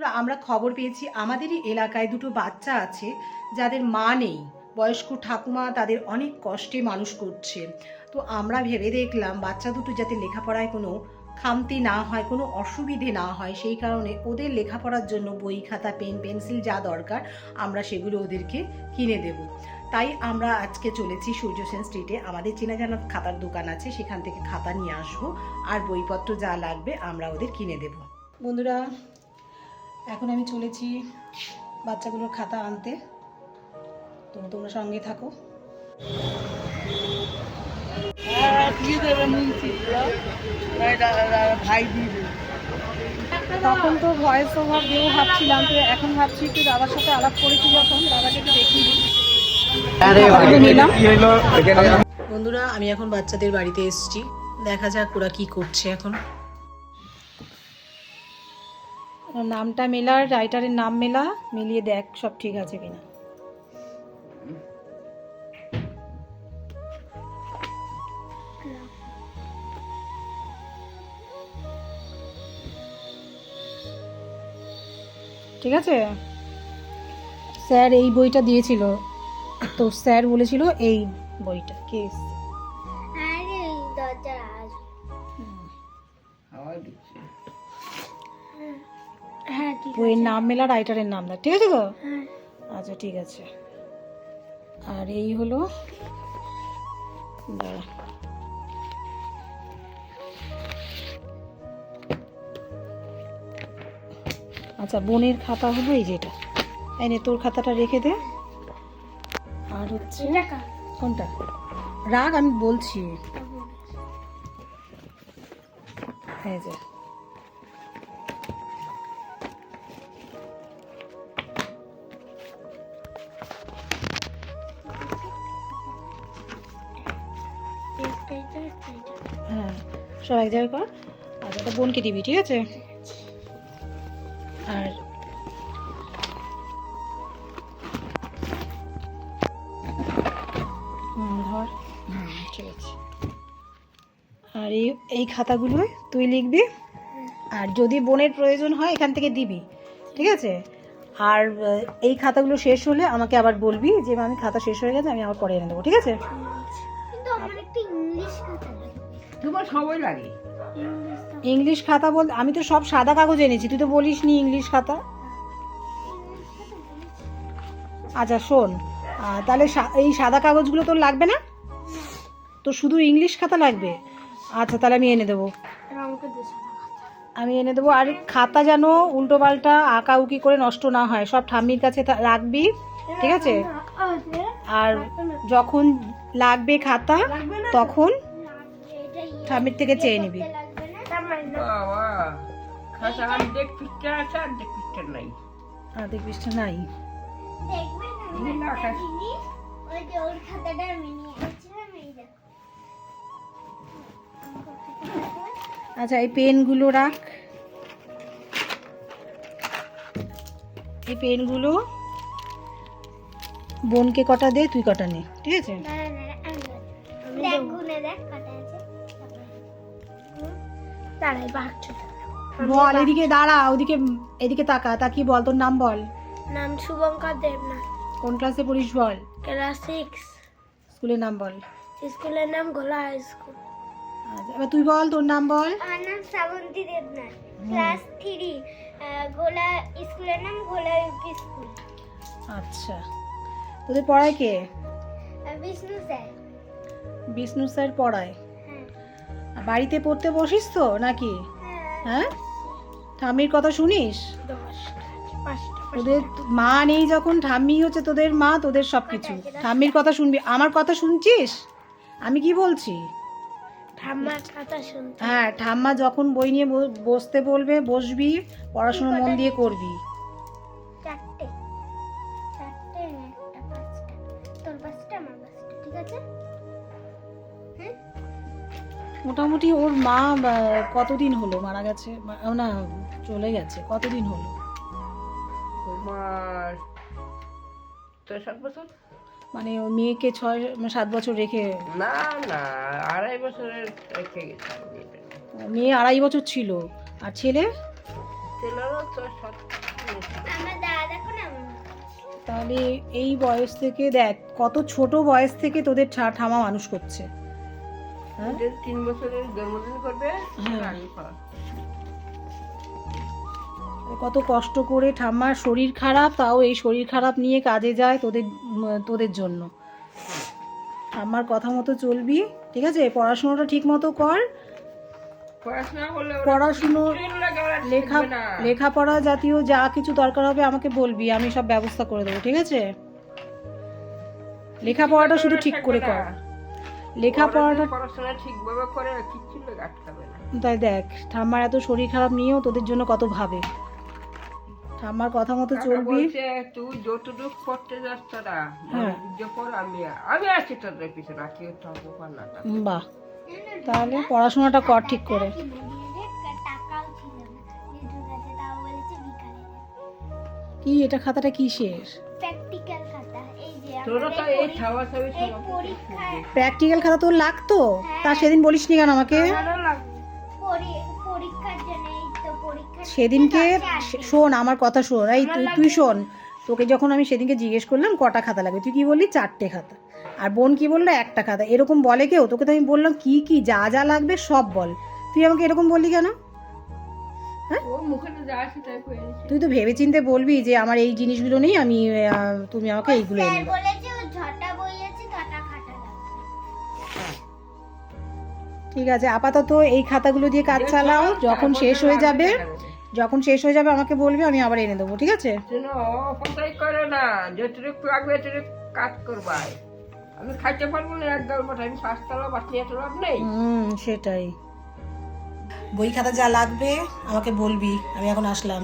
বন্ধুরা, আমরা খবর পেয়েছি আমাদেরই এলাকায় দুটো বাচ্চা আছে যাদের মা নেই। বয়স্ক ঠাকুমা তাদের অনেক কষ্টে মানুষ করছে। তো আমরা ভেবে দেখলাম বাচ্চা দুটো যাতে লেখাপড়ায় কোনো খামতি না হয়, কোনো অসুবিধে না হয়, সেই কারণে ওদের লেখাপড়ার জন্য বই খাতা পেন পেন্সিল যা দরকার আমরা সেগুলো ওদেরকে কিনে দেব। তাই আমরা আজকে চলেছি সূর্য সেন স্ট্রিটে, আমাদের চেনা জানা খাতার দোকান আছে, সেখান থেকে খাতা নিয়ে আসবো আর বইপত্র যা লাগবে আমরা ওদের কিনে দেব। বন্ধুরা, এখন আমি চলেছি বাচ্চাগুলোর খাতা আনতে, তো তোমরা সঙ্গে থাকো। তখন তো ভয়েস ওভার দেবো ভাবছিলাম, তো এখন ভাবছি একটু দাদার সাথে আলাপ করেছি, যখন দাদাকে একটু দেখিয়ে দিই। বন্ধুরা, আমি এখন বাচ্চাদের বাড়িতে এসেছি, দেখা যাক ওরা কি করছে। এখন নামটা মেলার, রাইটারের নাম মেলা, মিলিয়ে দেখ সব ঠিক আছে কিনা। ঠিক আছে, স্যার এই বইটা দিয়েছিল, তো স্যার বলেছিল এই বইটা কে বইয়ের নাম মেলা, রাইটারের নাম না, ঠিক আছে তো? আচ্ছা ঠিক আছে। আর এই হলো, দাঁড়া, আচ্ছা বোনের খাতা হলো এই যেটা, এই নে তোর খাতাটা রেখে দে। আর হচ্ছে কোনটা রাগ আমি বলছি, এই যে হ্যাঁ সব এক জায়গায় কর। আর এটা বোনকে দিবি, ঠিক আছে? আর ধর, ঠিক আছে। আর এই খাতাগুলো তুই লিখবি, আর যদি বোনের প্রয়োজন হয় এখান থেকে দিবি, ঠিক আছে? আর এই খাতাগুলো শেষ হলে আমাকে আবার বলবি যে আমি খাতা শেষ হয়ে গেছে, আমি আবার পরে এনে দেবো, ঠিক আছে? তোমার সবাই লাগে ইংলিশ খাতা বল, আমি তো সব সাদা কাগজ এনেছি, তুই তো বলিস নি ইংলিশ খাতা। আচ্ছা শোন, তাহলে এই সাদা কাগজগুলো তোর লাগবে না, তো শুধু ইংলিশ খাতা লাগবে। আচ্ছা তাহলে আমি এনে দেবো, আর খাতা যেন উল্টো পাল্টা আঁকাউকি করে নষ্ট না হয়, সব ঠাম্মির কাছে রাখবি, ঠিক আছে? আর যখন লাগবে খাতা তখন ঠাম্মির থেকে চেয়ে নিবি। অর্ধেক পৃষ্ঠা নাই। আচ্ছা এই পেনগুলো রাখ, এই পেনগুলো বোনকে কটা দে, তুই কটা নে, ঠিক আছে? বল, এদিকে দাঁড়া, ওদিকে এদিকে তাকা, তাকিয়ে বল তোর নাম বল। নাম শুভঙ্কর দেবনাথ। কোন ক্লাসে পড়িস বল? ক্লাস 6। স্কুলের নাম বল। স্কুলের নাম গোলা হাই স্কুল। আচ্ছা এবার তুই বল, তোর নাম বল। আমার নাম শ্রাবন্তী দেবনাথ, ক্লাস 3, গোলা স্কুলের নাম গোলা ইউপি স্কুল। আচ্ছা তোদের পড়ায় কে? বিষ্ণু স্যার। বিষ্ণু স্যার পড়ায়? বাড়িতে পড়তে বসিস তো নাকি? হ্যাঁ, ঠাম্মির কথা শুনিস? তোদের মা নেই যখন, ঠাম্মি হচ্ছে তোদের মা, তোদের সব কিছু। ঠাম্মির কথা শুনবি, আমার কথা শুনছিস আমি কি বলছি? ঠাম্মার কথা শুনতে। হ্যাঁ, ঠাম্মা যখন বই নিয়ে বসতে বলবে বসবি, পড়াশোনা মন দিয়ে করবি। চারটে একটা পাঁচটা, তোর পাঁচটা আমার পাঁচটা, ঠিক আছে? মোটামুটি ওর মা কতদিন হলো মারা গেছে, না চলে গেছে, কতদিন হলো? তোমার 6-7 বছর। মানে ও মেয়েকে 6-7 বছর রেখে? না না, 2.5 বছরের রেখে গেছে। মেয়ে 2.5 বছর ছিল, আর ছেলে? ছেলেরও 6-7। আমার দাদা দেখো না আমার মা। তাহলে এই বয়স থেকে দেখ কত ছোট বয়স থেকে তোদের ঠামা মানুষ করছে। হ্যাঁ? ওদের 3 বছরের জন্মদিন করবে হ্যাঁ। আমি খাওয়া। কত কষ্ট করে ঠাম্মার শরীর খারাপ, তাও এই শরীর খারাপ নিয়ে কাজে যায় তোদের জন্য। ঠাম্মার কথা মতো চলবি, ঠিক আছে? পড়াশোনাটা ঠিক মতো কর। পড়াশোনা করলে পড়াশুনো লেখা লেখাপড়া জাতীয় যা কিছু দরকার হবে আমাকে বলবি, আমি সব ব্যবস্থা করে দেবো, ঠিক আছে? লেখাপড়াটা শুধু ঠিক করে কর। লেখাপড়াটা পড়াশোনা ঠিকভাবে করে কিচ্ছু আটকাবে না। তাই দেখ, ঠাম্মার এত শরীর খারাপ নিয়েও তোদের জন্য কত ভাবে। ঠাম্মার কথা মতো কাকা চলবি। বলছে, তুই যতটুকু পড়তে যাস তোরা হ্যাঁ। আমি আছি তোদের পিছনে, কেউ থাকবো না। বাহ, তাহলে পড়াশোনাটা কর ঠিক করে। কি বলি রে, টাকাও ছিল না দিদুর কাছে, তাও বলেছে বিকালে কি এটা, খাতাটা কিসের? প্র্যাকটিক্যাল খাতা। এই যে তোরা তো আমাদের এই ছাওয়া ছাবি এই পরীক্ষায় প্র্যাকটিক্যাল খাতা তোর লাগতো? তা সেদিন বলিসনি কেন আমাকে? পরীক্ষার জন্য এই তো পরীক্ষা সেদিনকে শোন, আমার কথা শোন, এই তুই শোন। তোকে যখন আমি সেদিনকে জিজ্ঞেস করলাম কটা খাতা লাগবে, তুই কি বললি 4টে খাতা, আর বোন কি বললো 1টা খাতা। এরকম বলে কেউ? তোকে তো আমি বললাম কি কি যা যা লাগবে সব বল, তুই আমাকে এরকম বললি কেন? ও মুখে তো যা আছে তাই করে দিচ্ছে। তুই তো ভেবেচিন্তে বলবি যে আমার এই জিনিসগুলো নেই, আমি তুমি আমাকে এইগুলো এনে স্যার দাও। বলেছে ও ঝটা বই আছে, ছটা খাতা লাগবে। ঠিক আছে, আপাতত এই খাতাগুলো দিয়ে কাজ চালাও, যখন শেষ হয়ে যাবে আমাকে বলবি, আমি আবার এনে দেবো, ঠিক আছে? শোনো, অপচয় করে না, যতটুকু লাগবে এতটুকু কাজ করবাই। আমি খাইতে পারবো না এক গাল মাথা, আমি শ্বাসতলা বাঁচিয়ে তো লাভ নেই। সেটাই। বই খাতা যা লাগবে আমাকে বলবি, আমি এখন আসলাম।